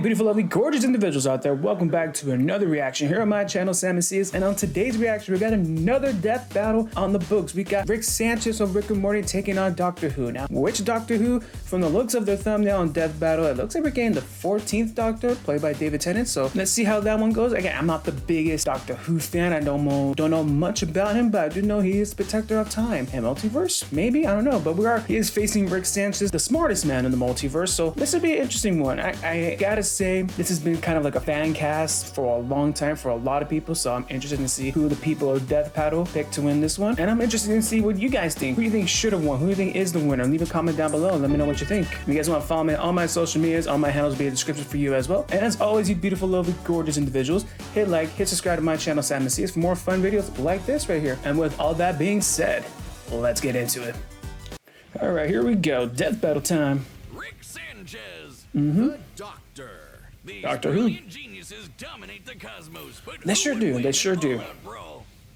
beautiful, lovely, gorgeous individuals out there. Welcome back to another reaction here on my channel, Sanchez. And on today's reaction, we got another death battle on the books. We got Rick Sanchez of Rick and Morty taking on Doctor Who. Now, which Doctor Who? From the looks of their thumbnail on Death Battle, it looks like we're getting the 14th Doctor, played by David Tennant. So let's see how that one goes. Again, I'm not the biggest Doctor Who fan. I don't know much about him, but I do know he is the protector of time and multiverse. Maybe, I don't know. But he is facing Rick Sanchez, the smartest man in the multiverse. So this will be an interesting one. I gotta say, this has been kind of like a fan cast for a long time for a lot of people, so I'm interested to see who the people of Death Battle pick to win this one. And I'm interested to see what you guys think. Who do you think should have won? Who do you think is the winner? Leave a comment down below and let me know what you think. If you guys want to follow me on all my social medias, all my handles will be in the description for you as well. And as always, you beautiful, lovely, gorgeous individuals, hit like, hit subscribe to my channel, Sanchez, for more fun videos like this right here. And with all that being said, let's get into it. All right, here we go. Death Battle time. Rick Sanchez, the Doctor. These Doctor Who. Geniuses dominate the cosmos, but They sure do. They sure do.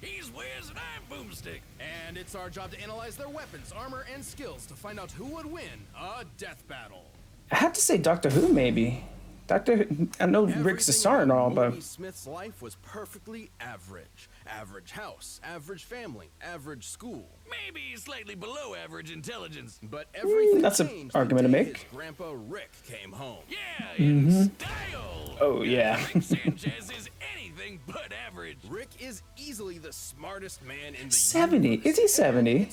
He's Wiz and I'm Boomstick. And it's our job to analyze their weapons, armor, and skills to find out who would win a death battle. I have to say Doctor Who, maybe. I know Rick's a star and all, but Smith's life was perfectly average. Average house, average family, average school. Maybe slightly below average intelligence. But everything that's an argument to make. his grandpa Rick came home. Yeah, in style. Oh, yeah. Rick Sanchez is anything but average. Rick is easily the smartest man in the 70? universe. Is he 70?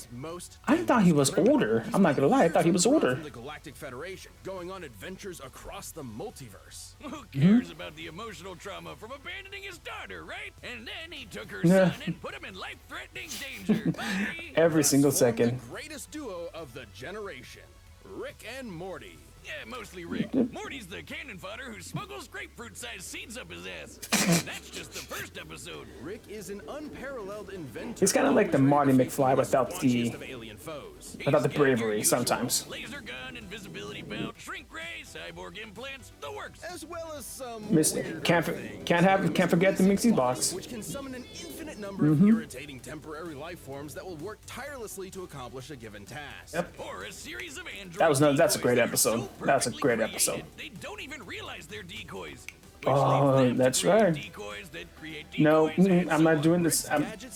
I thought he was older. I'm not gonna lie, I thought he was older. From the Galactic Federation, going on adventures across the multiverse. Who cares about the emotional trauma from abandoning his daughter, right? And then he took her son and put him in life-threatening danger. Every single The second. greatest duo of the generation, Rick and Morty. Yeah, mostly Rick. Morty's the cannon fodder who smuggles grapefruit-sized seeds up his ass. That's just the first episode. Rick is an unparalleled inventor. He's kind of like the Marty McFly without the He's bravery sometimes. Laser gun, invisibility belt, shrink ray, cyborg implants, the works. As well as some Can't forget the Mixie box. which can summon an infinite number of irritating temporary life forms that will work tirelessly to accomplish a given task. Yep. Or a series of That's androids. a great episode. That's a great episode. They don't even realize they're decoys. Oh, that's right. Decoys that create No, decoys and I'm not doing this.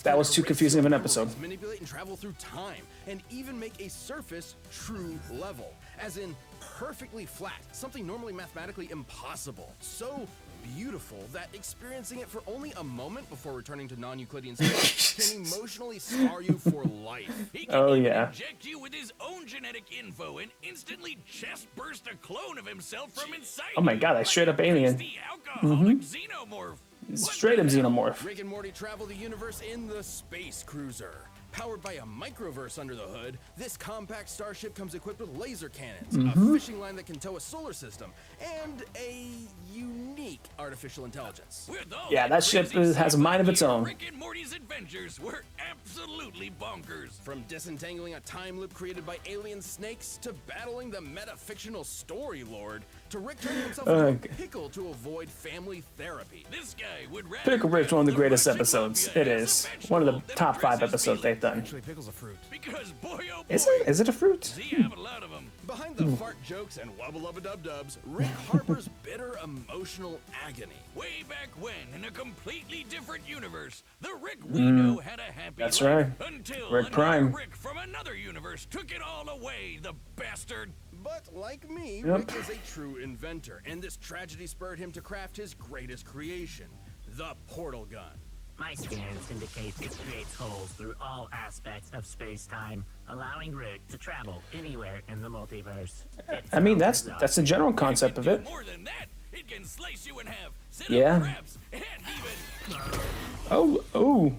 That was too confusing of an episode. Manipulate and travel through time, and even make a surface true level, as in perfectly flat, something normally mathematically impossible. So beautiful that experiencing it for only a moment before returning to non-Euclidean space can emotionally scar you for life. He can Oh, even yeah. inject you with his own genetic info and instantly chest burst a clone of himself from inside. Oh my god, that's straight up alien. The alcoholic xenomorph. Straight up xenomorph. Rick and Morty travel the universe in the Space Cruiser. Powered by a microverse under the hood, this compact starship comes equipped with laser cannons, a fishing line that can tow a solar system, and a unique artificial intelligence. Yeah, that ship has a mind of its own. Rick and Morty's adventures were absolutely bonkers. From disentangling a time loop created by alien snakes to battling the metafictional story lord, to Rick turning himself into a pickle to avoid family therapy. This guy would rather Pickle Rick's one of the greatest episodes. It is one of the top 5 episodes they've done. Actually, pickle's a fruit. Because boy oh boy, Is it a fruit? he have a lot of them. Behind the fart jokes and wubba-lubba-dub-dubs, Rick harbors bitter emotional agony. Way back when, in a completely different universe, the Rick we know had a happy That's life. right. Until Rick another Prime. Rick from another universe took it all away, the bastard. But like me, Yep. Rick is a true inventor, and this tragedy spurred him to craft his greatest creation, the portal gun. My scans indicate it creates holes through all aspects of space-time, allowing Rick to travel anywhere in the multiverse. I mean, that's the general concept of it. More than that, it can slice you in half, set Yeah. up traps, and even Oh.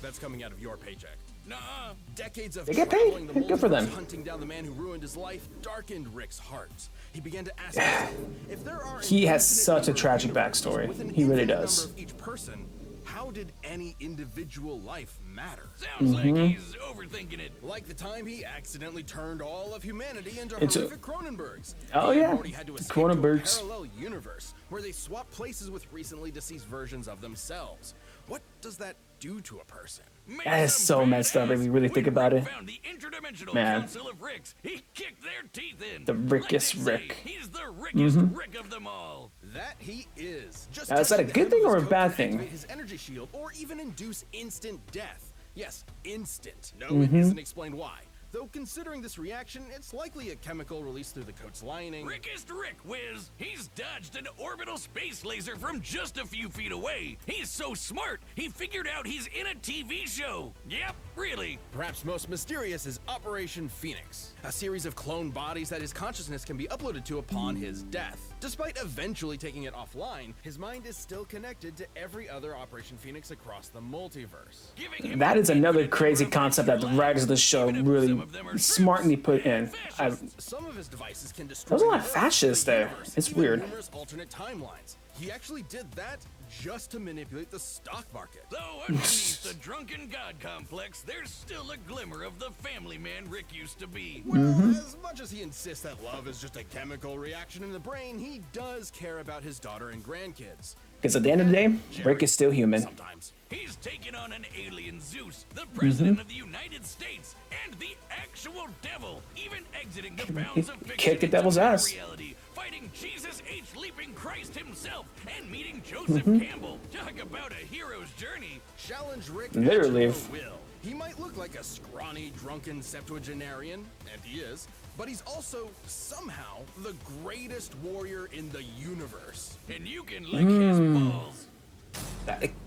That's coming out of your paycheck. nuh-uh. Decades of They get paid. traveling the Good for them. multiverse, hunting down the man who ruined his life darkened Rick's heart. He began to ask himself, if there are He has an such a infinite tragic number of universes backstory. with an He really infinite does. number of each person, how did any individual life matter? Sounds like he's overthinking it. Like the time he accidentally turned all of humanity into It's a- horrific Cronenbergs. Oh, He and yeah. Morty had to escape Cronenbergs. to a parallel universe where they swap places with recently deceased versions of themselves. What does that do to a person? That is so messed up if you really think about it. Found the interdimensional Man. council of Ricks. He kicked their teeth in. The Rickest Like they say, Rick. He's the Rickest Rick of them all. That he is. Just Now, is that a touching the good thing hem of or a his coat bad can thing? activate his energy shield, or even induce instant death. Yes, instant. No, it isn't explained why. Though considering this reaction, it's likely a chemical released through the coat's lining. Rickest Rick Whiz! He's dodged an orbital space laser from just a few feet away. He's so smart, he figured out he's in a TV show. Yep, really. Perhaps most mysterious is Operation Phoenix, a series of clone bodies that his consciousness can be uploaded to upon his death. Despite eventually taking it offline, his mind is still connected to every other Operation Phoenix across the multiverse. Giving him That is another infinite crazy motivation concept that the to lie, writers of the show even if really some of them are smartly shrimps put in. and fascists. Some of his devices can destroy There's a lot of Earth, fascists the there. universe, It's even weird. numerous alternate timelines. He actually did that just to manipulate the stock market. Though underneath the drunken god complex, there's still a glimmer of the family man Rick used to be. Well, as much as he insists that love is just a chemical reaction in the brain, he does care about his daughter and grandkids. Because at the end of the day, Rick is still human. Sometimes. He's taken on an alien Zeus, the president of the United States, and the actual devil, even exiting the bounds of fiction Kick the into devil's mere ass. reality, fighting Jesus H. Leaping Christ himself, and meeting Joseph Campbell. Talk about a hero's journey. Challenge Rick Literally. at your will. He might look like a scrawny, drunken septuagenarian, and he is, but he's also somehow the greatest warrior in the universe. And you can lick his balls.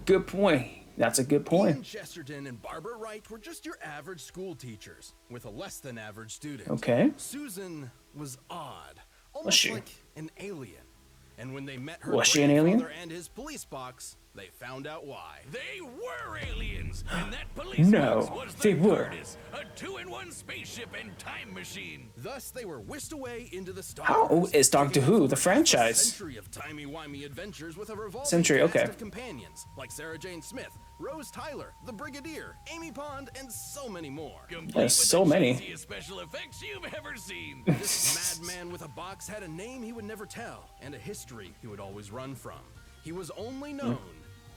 Good point. That's a good Ian point. Chesterton and Barbara Wright were just your average school teachers with a less than average student. Okay. Susan was odd, almost she? like an alien. And when they met her Was she an alien? grandfather and his police box, they found out why. They were aliens, and that police No, box was they the were. TARDIS, a 2-in-1 spaceship and time machine. Thus, they were whisked away into the stars. How old is Doctor taking Who, up the a franchise? century of timey-wimey adventures with a revolving Century, cast okay. of companions like Sarah Jane Smith, Rose Tyler, the Brigadier, Amy Pond, and so many more. Complete There's with so the many. cheesiest special effects you've ever seen. This madman with a box had a name he would never tell and a history he would always run from. He was only known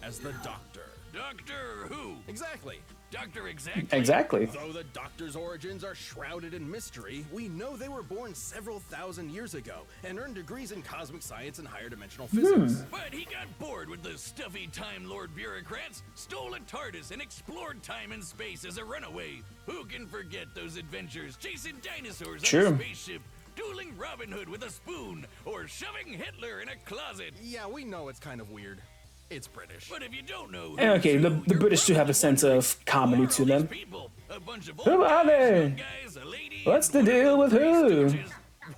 as the Doctor. Doctor Who. Exactly. Doctor Exactly. Exactly. Though the Doctor's origins are shrouded in mystery, we know they were born several thousand years ago and earned degrees in cosmic science and higher dimensional physics. But he got bored with the stuffy Time Lord bureaucrats, stole a TARDIS, and explored time and space as a runaway. Who can forget those adventures chasing dinosaurs True. on a spaceship, dueling Robin Hood with a spoon, or shoving Hitler in a closet? Yeah, we know it's kind of weird. It's British. But if you don't know, And okay, who's the who, you're British do have a probably sense wondering, of comedy who are to all them. these people? A bunch of Who old are guys, they? young guys, a lady, What's and the deal with three who? stooges.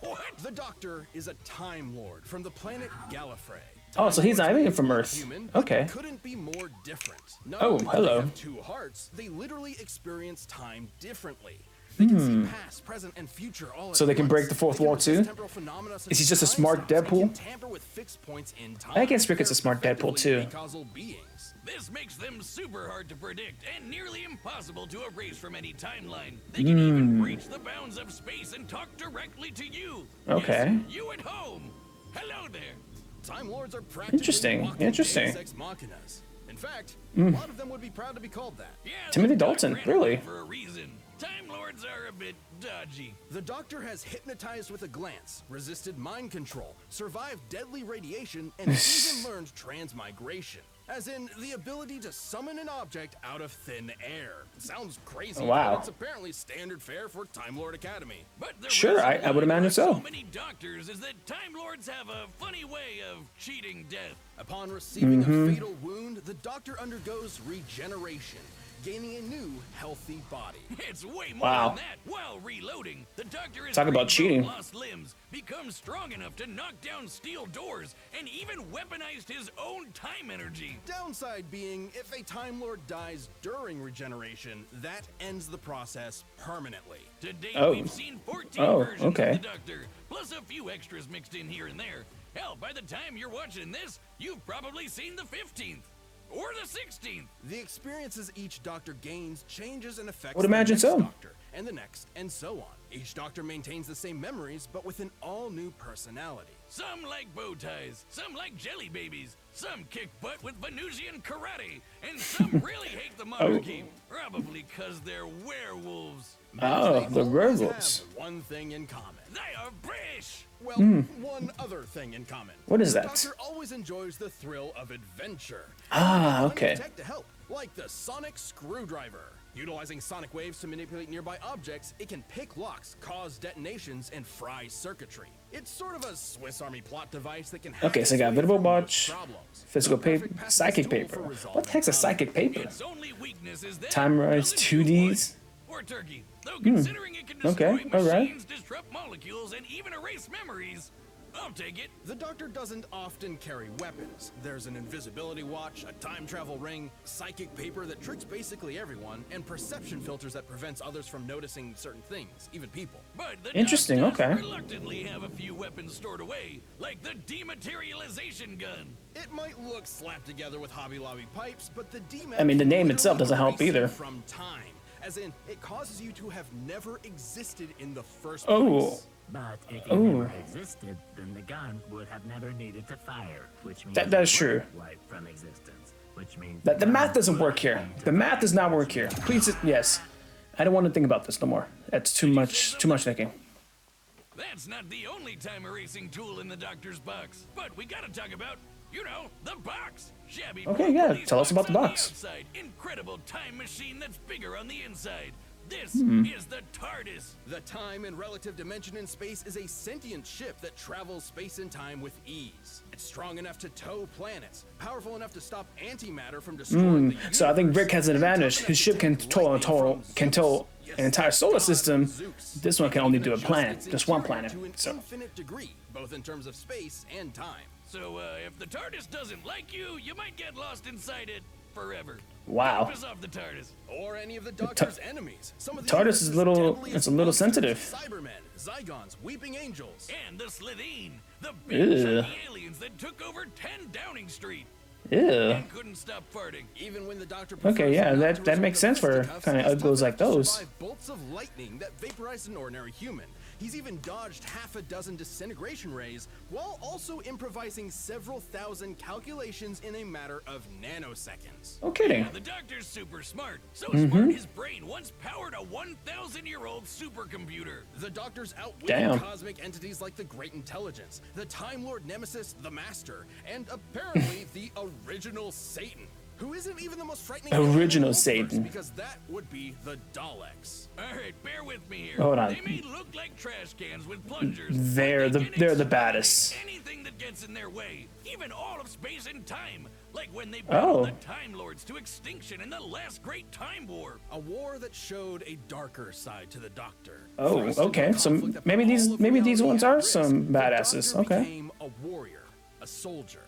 What? The Doctor is a Time Lord from the planet Gallifrey. Oh, so he's Time alien Lords from may be Earth. human, but Okay. they couldn't be more different. Not Oh, only do hello. They have two hearts, they literally experience time differently. They can see past, present, and future all at So they can once. break the fourth They can wall resist too? temporal phenomena such Is he as just a time smart stops and can Deadpool? tamper with fixed points in time. I guess Rick is a They're smart Deadpool effectively too. acausal beings. This makes them super hard to predict and nearly impossible to erase from any timeline. They can even breach the bounds of space and talk directly to you. Okay. Yes, you at home. Hello there. Time Lords are practically Interesting, walking interesting. Deus Ex Machinas. In fact, a lot of them would be proud to be called that. Yeah, Timothy the Dalton, Doc ran really? away for a reason. Time Lords are a bit dodgy. The Doctor has hypnotized with a glance, resisted mind control, survived deadly radiation, and even learned transmigration. As in, the ability to summon an object out of thin air. Sounds crazy, Wow. but it's apparently standard fare for Time Lord Academy. But the Sure, reason I would why imagine there are so. many doctors is that Time Lords have a funny way of cheating death. Upon receiving a fatal wound, the Doctor undergoes regeneration, gaining a new, healthy body. It's way more Wow. than that. While reloading, the Doctor is Talk about cheating. lost limbs, becomes strong enough to knock down steel doors, and even weaponized his own time energy. Downside being, if a Time Lord dies during regeneration, that ends the process permanently. To date, Oh. we've seen 14 Oh, versions okay. of the Doctor, plus a few extras mixed in here and there. Hell, by the time you're watching this, you've probably seen the 15th. Or the 16th. The experiences each Doctor gains changes and affects Would the imagine next so. Doctor, and the next, and so on. Each doctor maintains the same memories, but with an all-new personality. Some like bow ties, some like jelly babies, some kick butt with Venusian karate, and some really hate the monarchy. Probably because they're werewolves. Oh, the They werewolves. have one thing in common. They are British! Well, one other thing in common. What is the that? Doctor always enjoys the thrill of adventure. Ah, Plenty of okay. tech to help, like the sonic screwdriver. Utilizing sonic waves to manipulate nearby objects, it can pick locks, cause detonations, and fry circuitry. It's sort of a Swiss Army plot device that can hack Okay, so I its got way visible through most watch, problems. physical The paper, perfect passive psychic tool paper. for What resolving the heck's a psychic paper? Its only weakness is that Time Rise doesn't do 2Ds? wood or turkey. Though considering it can destroy Okay, alright. machines, disrupt molecules, and even erase memories, I'll take it. The Doctor doesn't often carry weapons. There's an invisibility watch, a time travel ring, psychic paper that tricks basically everyone, and perception filters that prevents others from noticing certain things, even people. But the Interesting, Doc does okay. reluctantly have a few weapons stored away, like the dematerialization gun. It might look slapped together with Hobby Lobby pipes, but the DMAT I mean, the can name itself literally doesn't help erase you either. From time, as in, it causes you to have never existed in the first Oh. place. But if you never existed, then the gun would have never needed to fire, which means That is it true. would wipe from existence, which means The math gun doesn't would work here. need to The math does not work here. Please, yes. I don't want to think about this no more. That's too much thinking. That's not the only time erasing tool in the Doctor's box. But we gotta talk about, you know, the box. Shabby Okay, blue yeah, police tell us about the on box. outside. Incredible time machine that's bigger on the inside. This Hmm. is the TARDIS. The time and relative dimension in space is a sentient ship that travels space and time with ease. It's strong enough to tow planets, powerful enough to stop antimatter from destroying the universe. So I think Rick has an and tough advantage. enough His to ship can take tow lightning from Zeus. Yes, an entire solar God system. Zeus. This one can It only even do a adjusts planet, its just one interior planet. to an So infinite degree, both in terms of space and time. So, if the TARDIS doesn't like you, you might get lost inside it forever. Wow. Don't piss off the TARDIS. Or any of the Doctor's enemies. Some of the TARDIS is universe's deadliest it's a little monsters, sensitive. Cybermen, Zygons, Weeping Angels. And the Slitheen, the big Ew. shiny aliens that took over 10 Downing Street Ew. and couldn't stop farting. Even when the Doctor Okay, yeah, prefers not that to resort makes to sense for fisticuffs, kinda he's uggos tough like enough to those. survive bolts of lightning that vaporize an ordinary human. He's even dodged half a dozen disintegration rays while also improvising several thousand calculations in a matter of nanoseconds. No kidding. Yeah, the Doctor's super smart. So Mm-hmm. smart his brain once powered a 1,000-year-old supercomputer. The Doctor's outwitted Damn. cosmic entities like the Great Intelligence, the Time Lord Nemesis, the Master, and apparently the original Satan, who isn't even the most frightening Original alien in the multiverse, Satan. because that would be the Daleks. All right, bear with me here. Hold on. They may look like trash cans with plungers. They're but the- they can they're the exterminate baddest. Anything that gets in their way, even all of space and time, like when they Oh. battled the Time Lords to extinction in the last Great Time War. A war that showed a darker side to the Doctor. Oh, Thrust into a okay. So conflict that maybe put these all of maybe these reality ones at are risk. some The badasses. Doctor Okay. became a warrior, a soldier,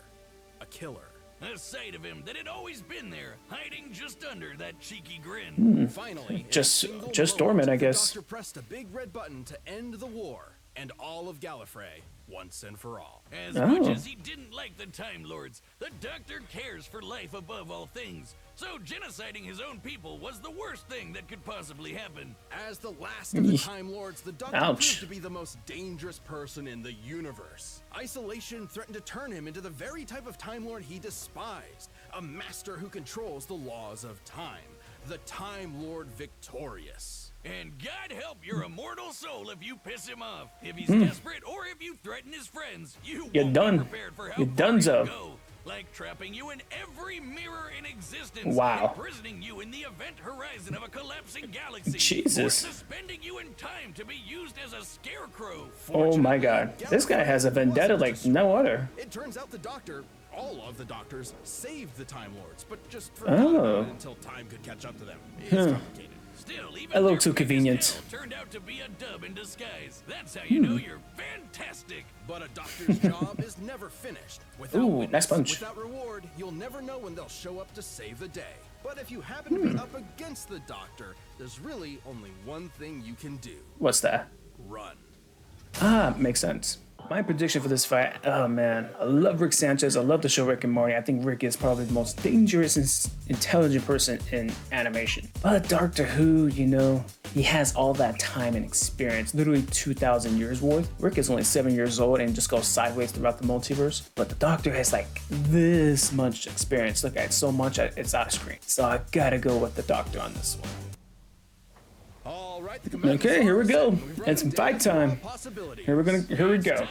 a killer. A side of him that had always been there, hiding just under that cheeky grin. Finally, in a Just- single just moment, dormant, I the guess. Doctor pressed a big red button to end the war and all of Gallifrey once and for all. As much Oh. as he didn't like the Time Lords, the Doctor cares for life above all things. So genociding his own people was the worst thing that could possibly happen. As the last of the Time Lords, the Doctor Ouch. proved to be the most dangerous person in the universe. Isolation threatened to turn him into the very type of Time Lord he despised, a master who controls the laws of time, the Time Lord victorious. And God help your immortal soul if you piss him off. If he's desperate or if you threaten his friends, you You're won't done. be prepared for how You're far donezo. he'll go. Like trapping you in every mirror in existence. Wow. Imprisoning you in the event horizon of a collapsing galaxy. Jesus. Or suspending you in time to be used as a scarecrow. Oh my God. This guy has a vendetta like no other. It turns out the Doctor, all of the Doctors, saved the Time Lords, but just Oh. forgot about it until time could catch up to them. It's complicated. Still, even A little their too biggest convenient. hell turned out to be a dub in disguise. That's how you know you're fantastic. But a Doctor's job is never finished. Without Ooh, witness, nice punch. without reward, you'll never know when they'll show up to save the day. But if you happen to be up against the Doctor, there's really only one thing you can do. What's that? Run. Ah, makes sense. My prediction for this fight, oh man, I love Rick Sanchez. I love the show Rick and Morty. I think Rick is probably the most dangerous and intelligent person in animation. But Doctor Who, you know, he has all that time and experience, literally 2,000 years worth. Rick is only 7 years old and just goes sideways throughout the multiverse. But the Doctor has like this much experience. Look, it's so much, it's out of screen. So I gotta go with the Doctor on this one. All right, Okay, here we go. It's fight time. Here we go.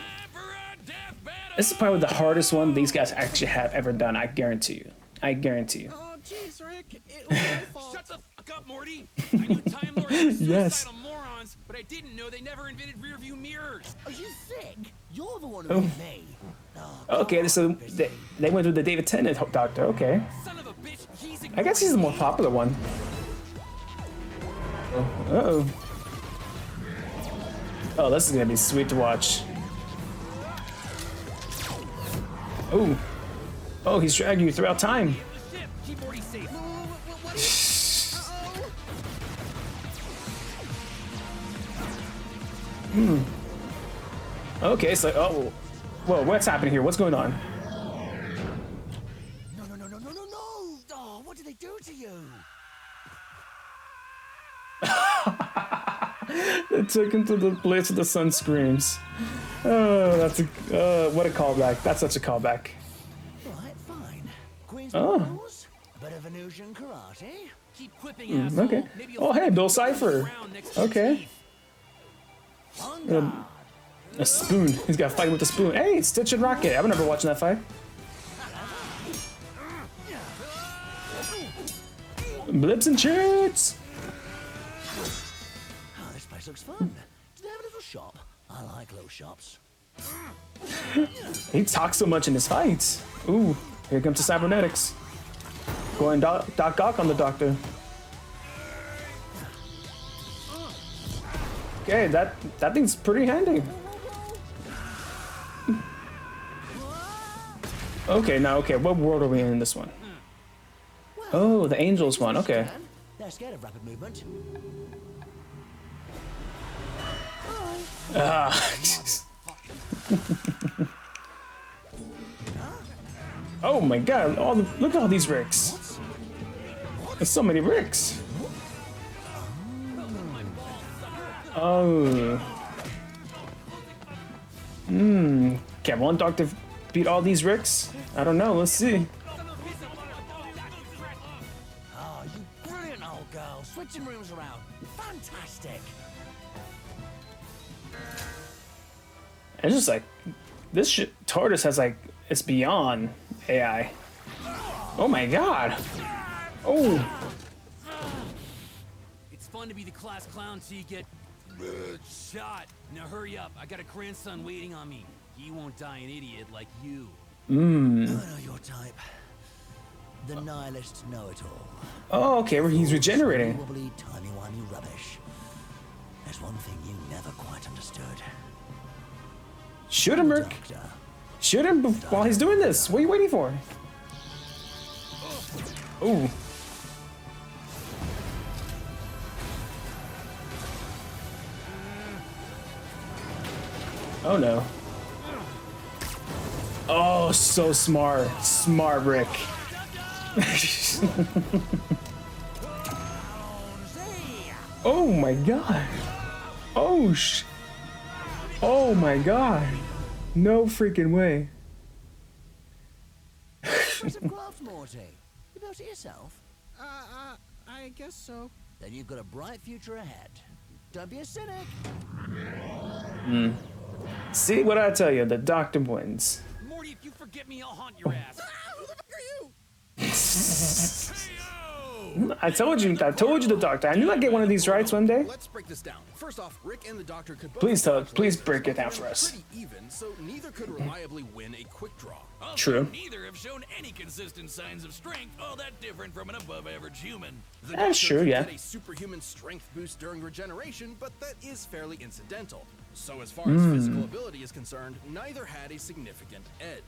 This is probably the hardest one these guys actually have ever done. I guarantee you. I guarantee you. Oh, jeez, Rick. It was my fault. Shut the fuck up, Morty. I knew Time Lords were Yes. suicidal morons, but I didn't know they never invented rearview mirrors. Are you sick? You're the one who hit me. Okay, so they went with the David Tennant Doctor. Okay. Son of a bitch, he's I guess he's the more popular one. Uh-oh. Oh, this is gonna be sweet to watch. Oh. Oh, he's dragging you throughout time. Keep Morty safe. Okay, so oh, whoa, what's happening here? What's going on? No. Oh, what did they do to you? They took him to the place where the sun screams. Oh, that's a what a callback. That's such a callback. Right, fine. Queen's Oh. rules. A bit of Venusian karate. Keep whipping, asshole. Okay. Maybe you'll Oh, hey, find Bill the Cipher. ground next to your Okay. teeth. On guard. A spoon. He's got to fight with a spoon. Hey, Stitch and Rocket. I remember watching that fight. Blips and chits. Oh, this place looks fun. Do they have a little shop? I like little shops. He talks so much in his fights. Ooh, here comes the cybernetics. Going Doc Ock on the Doctor. Okay, that thing's pretty handy. Okay, now, okay, what world are we in this one? Oh, the Angels one, okay. They're scared of rapid movement. Oh my god, look at all these Ricks. There's so many Ricks. Oh. Can one Doctor beat all these Ricks? I don't know, let's see. Oh, you brilliant old girl. Switching rooms around. Fantastic. It's just like, this shit, TARDIS has like, it's beyond AI. Oh my god. Oh. It's fun to be the class clown till you get shot. Now hurry up. I got a grandson waiting on me. He won't die an idiot like you. I know your type. The nihilist know-it-all. Oh, okay, where he's regenerating. Wobbly, timey-wimey rubbish. There's one thing you never quite understood. Shoot him, Rick. Doctor. Shoot him while he's doing this. What are you waiting for? Ooh. Oh no. Oh, so smart. Smart, Rick. Oh my god. Oh Oh my god. No freaking way. Bit of craft, Morty. You built it yourself? I guess so. Then you've got a bright future ahead. Don't be a cynic. See what I tell you, the Doctor wins. Morty, if you forget me, I'll haunt your ass. Who the fuck are you? I told you the Doctor. I knew I'd get one of these rights one day. Let's break this down. First off, Rick and the Doctor could both Please break it down for us. pretty even, so neither could reliably win a quick draw. Also, True. Neither have shown any consistent signs of strength all that different from an above-average human. The That's Doctor true, could yeah. get a superhuman strength boost during regeneration, but that is fairly incidental. So as far as physical ability is concerned, neither had a significant edge.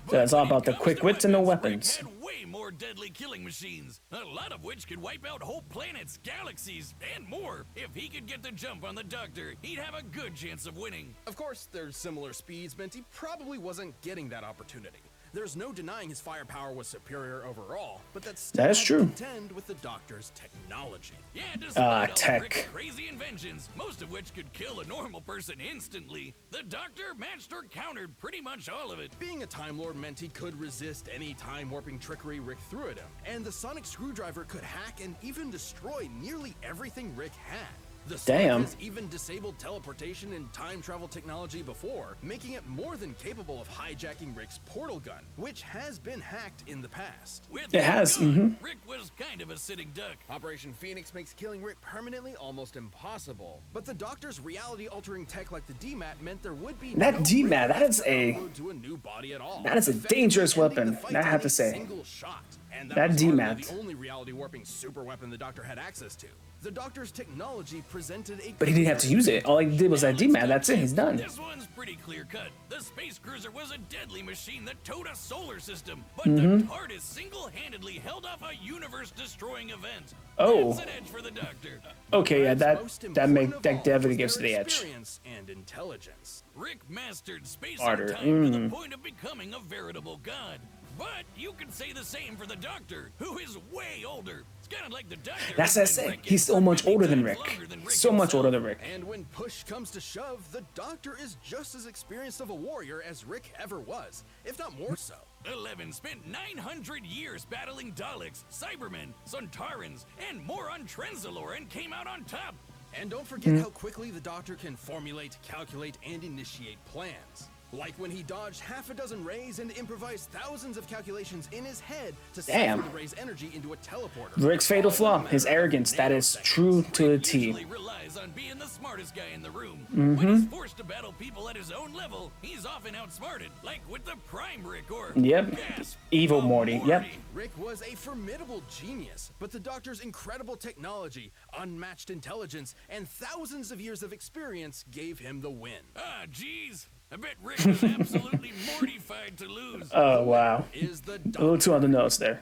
So it's all when it about the comes quick to wits and the Rick weapons. had way more deadly killing machines, a lot of which could wipe out whole planets, galaxies, and more. If he could get the jump on the Doctor, he'd have a good chance of winning. Of course, there's similar speeds meant he probably wasn't getting that opportunity. There's no denying his firepower was superior overall, but That is true. Contend with the Doctor's technology. Yeah, despite all tech. Rick's crazy inventions, most of which could kill a normal person instantly, the Doctor matched or countered pretty much all of it. Being a Time Lord meant he could resist any time warping trickery Rick threw at him, and the sonic screwdriver could hack and even destroy nearly everything Rick had. The Damn. has even disabled teleportation and time travel technology before, making it more than capable of hijacking Rick's portal gun, which has been hacked in the past. With It that has, gun, Rick was kind of a sitting duck. Operation Phoenix makes killing Rick permanently almost impossible, but the Doctor's reality-altering tech like the DMAT meant there would be That no DMAT, Rick that is to a- upload to a new body at all. that is a effectively dangerous ending weapon, the fight I have in to a say. single shot. And That was DMAT. hardly the only reality warping super weapon the Doctor had access to. The Doctor's technology presented a But he didn't have to use it. All he did was that DMAT. That's it. He's done. This one's pretty clear cut. The space cruiser was a deadly machine that towed a solar system, but the TARDIS single-handedly held off a universe-destroying event. Oh. That's an edge for the Doctor. Okay, yeah, Most that important of all definitely was gives it their the edge. experience and intelligence. Rick mastered space Harder. and time to the point of becoming a veritable god. But you can say the same for the Doctor, who is way older. It's kind of like the Doctor. That's has what I been say. Rick He's so much 50 older than times Rick. longer than Rick So much himself. older than Rick. And when push comes to shove, the Doctor is just as experienced of a warrior as Rick ever was, if not more so. 11 spent 900 years battling Daleks, Cybermen, Sontarans, and more on Trenzalore and came out on top. And don't forget how quickly the Doctor can formulate, calculate, and initiate plans. Like when he dodged half a dozen rays and improvised thousands of calculations in his head to Damn. siphon the ray's energy into a teleporter. Rick's fatal flaw, his arrogance, that is true to a T. Usually relies on being the smartest guy in the room. When he's forced to battle people at his own level, he's often outsmarted, like with the Prime Rick or Yep. Gasp, Evil the Morty, yep. Rick was a formidable genius, but the Doctor's incredible technology, unmatched intelligence, and thousands of years of experience gave him the win. Ah, geez. I bet Rick was absolutely mortified to lose. Oh, wow. Is the A Doctor. little too on the nose there.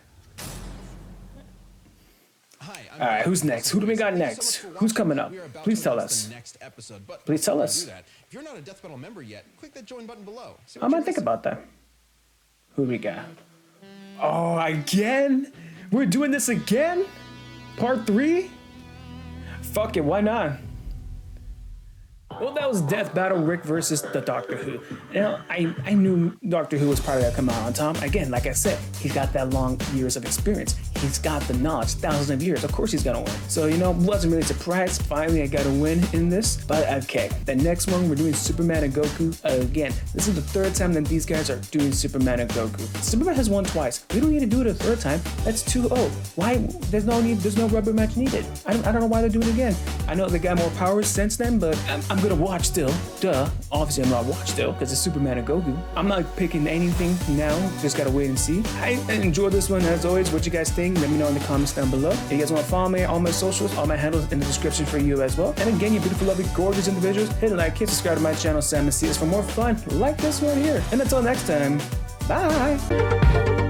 Hi, I'm All right, Rick. who's next? Who do we got Thank you next? so much for Who's watching. coming up? We are about Please to tell announce us. the next episode, but Please tell before we us. do that, if you're not a Death Battle member yet, click that join button below. See I what might you're think missing. about that. Who do we got? Oh, again? We're doing this again? Part 3? Fuck it, why not? Well, that was Death Battle Rick versus the Doctor Who. Now, I knew Doctor Who was probably gonna come out on top. Again, like I said, he's got that long years of experience. He's got the knowledge, thousands of years. Of course he's gonna win. So, wasn't really surprised. Finally, I got a win in this. But okay, the next one, we're doing Superman and Goku again. This is the third time that these guys are doing Superman and Goku. Superman has won twice. We don't need to do it a third time. That's 2-0. Why? There's no rubber match needed. I don't know why they're doing it again. I know they got more powers since then, but I'm gonna watch still. Duh. Obviously, I'm not watch still because it's Superman and Goku. I'm not picking anything now. Just gotta wait and see. I enjoyed this one as always. What you guys think? Let me know in the comments down below. If you guys want to follow me on all my socials, all my handles in the description for you as well. And again, you beautiful, lovely, gorgeous individuals, hit a like, hit subscribe to my channel, Sanchez, for more fun like this one here. And until next time, bye.